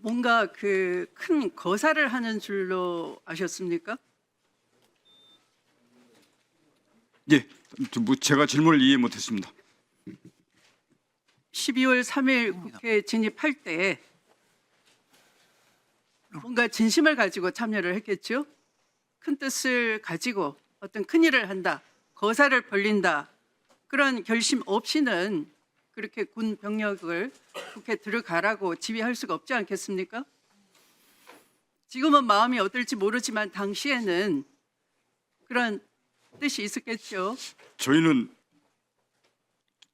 뭔가 그 큰 거사를 하는 줄로 아셨습니까? 예, 제가 질문을 이해 못했습니다. 12월 3일 국회 진입할 때 뭔가 진심을 가지고 참여를 했겠죠? 큰 뜻을 가지고 어떤 큰 일을 한다, 거사를 벌린다, 그런 결심 없이는 그렇게 군 병력을 국회 들어가라고 지휘할 수가 없지 않겠습니까? 지금은 마음이 어떨지 모르지만 당시에는 그런 뜻이 있었겠죠. 저희는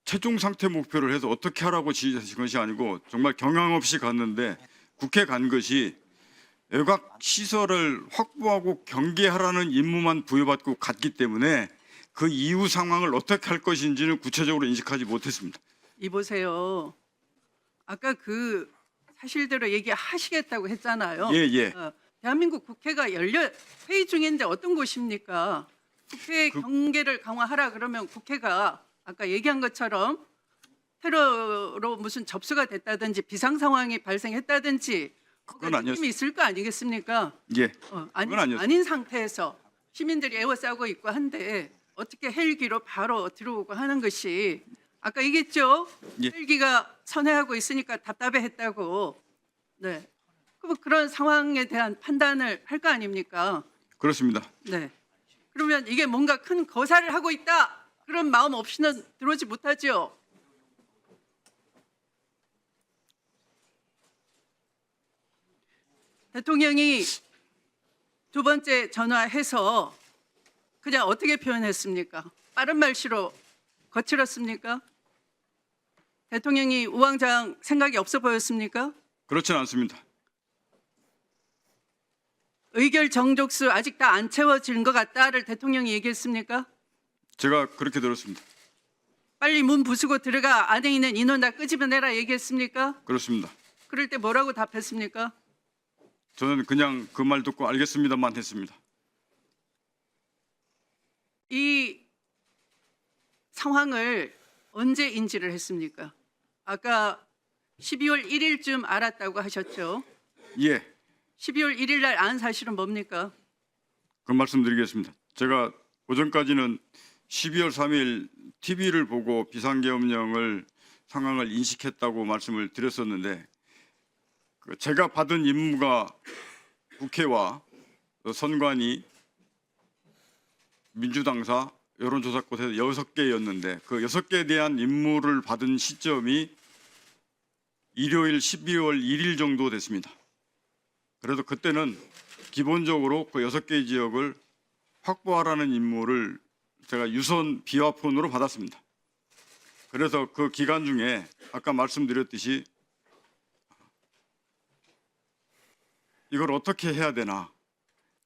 최종 상태 목표를 해서 어떻게 하라고 지시하신 것이 아니고 정말 경황 없이 갔는데 국회 간 것이 외곽 시설을 확보하고 경계하라는 임무만 부여받고 갔기 때문에 그 이후 상황을 어떻게 할 것인지는 구체적으로 인식하지 못했습니다. 이보세요. 아까 그 사실대로 얘기하시겠다고 했잖아요. 예, 예. 대한민국 국회가 회의 중인데 어떤 곳입니까? 국회 경계를 강화하라 그러면 국회가 아까 얘기한 것처럼 테러로 무슨 접수가 됐다든지 비상 상황이 발생했다든지 그건 느낌이 아니었습니다. 있을 거 아니겠습니까? 예, 그건 아니었습니다. 아닌 상태에서 시민들이 애워싸고 있고 한데 어떻게 헬기로 바로 들어오고 하는 것이 아까 얘기했죠? 예. 헬기가 선회하고 있으니까 답답해했다고. 네. 그럼 그런 상황에 대한 판단을 할 거 아닙니까? 그렇습니다. 네. 그러면 이게 뭔가 큰 거사를 하고 있다. 그런 마음 없이는 들어오지 못하죠. 대통령이 두 번째 전화해서 그냥 어떻게 표현했습니까? 빠른 말씨로 거칠었습니까? 대통령이 우왕좌왕 생각이 없어 보였습니까? 그렇지는 않습니다. 의결 정족수 아직 다 안 채워진 것 같다를 대통령이 얘기했습니까? 제가 그렇게 들었습니다. 빨리 문 부수고 들어가 안에 있는 인원 다 끄집어내라 얘기했습니까? 그렇습니다. 그럴 때 뭐라고 답했습니까? 저는 그냥 그 말 듣고 알겠습니다만 했습니다. 이 상황을 언제 인지를 했습니까? 아까 12월 1일쯤 알았다고 하셨죠? 예, 12월 1일 날 안 사실은 뭡니까? 그 말씀드리겠습니다. 제가 오전까지는 12월 3일 TV를 보고 비상계엄령을 상황을 인식했다고 말씀을 드렸었는데 제가 받은 임무가 국회와 선관위, 민주당사, 여론조사꽃에서 6개였는데 그 6개에 대한 임무를 받은 시점이 일요일 12월 1일 정도 됐습니다. 그래서 그때는 기본적으로 그 6개 지역을 확보하라는 임무를 제가 유선 비화폰으로 받았습니다. 그래서 그 기간 중에 아까 말씀드렸듯이 이걸 어떻게 해야 되나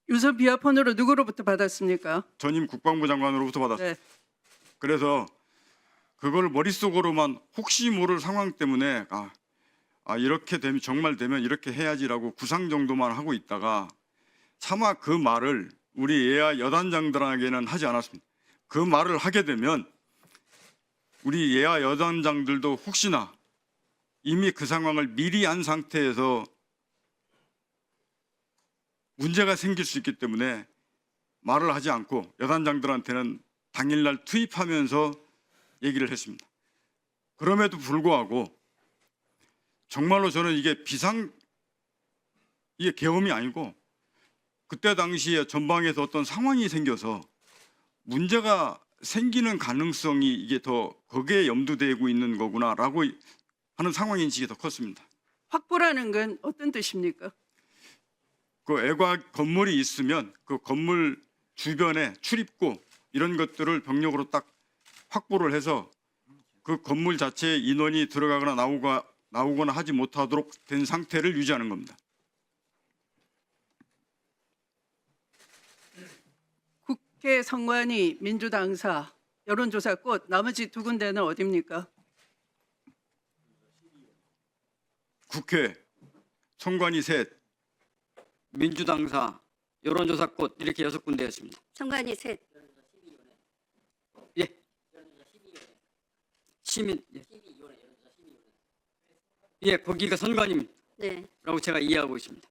유선 비화폰으로 누구로부터 받았습니까? 전임 국방부 장관으로부터 받았습니다. 네. 그래서 그걸 머릿속으로만 혹시 모를 상황 때문에 이렇게 되면 정말 되면 이렇게 해야지라고 구상 정도만 하고 있다가 차마 그 말을 우리 예하 여단장들에게는 하지 않았습니다. 그 말을 하게 되면 우리 예하 여단장들도 혹시나 이미 그 상황을 미리 안 상태에서 문제가 생길 수 있기 때문에 말을 하지 않고 여단장들한테는 당일날 투입하면서 얘기를 했습니다. 그럼에도 불구하고 정말로 저는 이게 이게 계엄이 아니고 그때 당시에 전방에서 어떤 상황이 생겨서 문제가 생기는 가능성이 이게 더 거기에 염두되고 있는 거구나라고 하는 상황 인식이 더 컸습니다. 확보라는 건 어떤 뜻입니까? 그 외곽 건물이 있으면 그 건물 주변에 출입구 이런 것들을 병력으로 딱 확보를 해서 그 건물 자체에 인원이 들어가거나 나오거나 하지 못하도록 된 상태를 유지하는 겁니다. 국회 선관위 민주당사 여론조사꽃 나머지 두 군데는 어디입니까? 국회, 선관위 셋, 민주당사, 여론조사꽃 이렇게 6군데였습니다. 선관위 셋. 예. 시민. 예, 거기가 선관위입니다. 네. 라고 제가 이해하고 있습니다.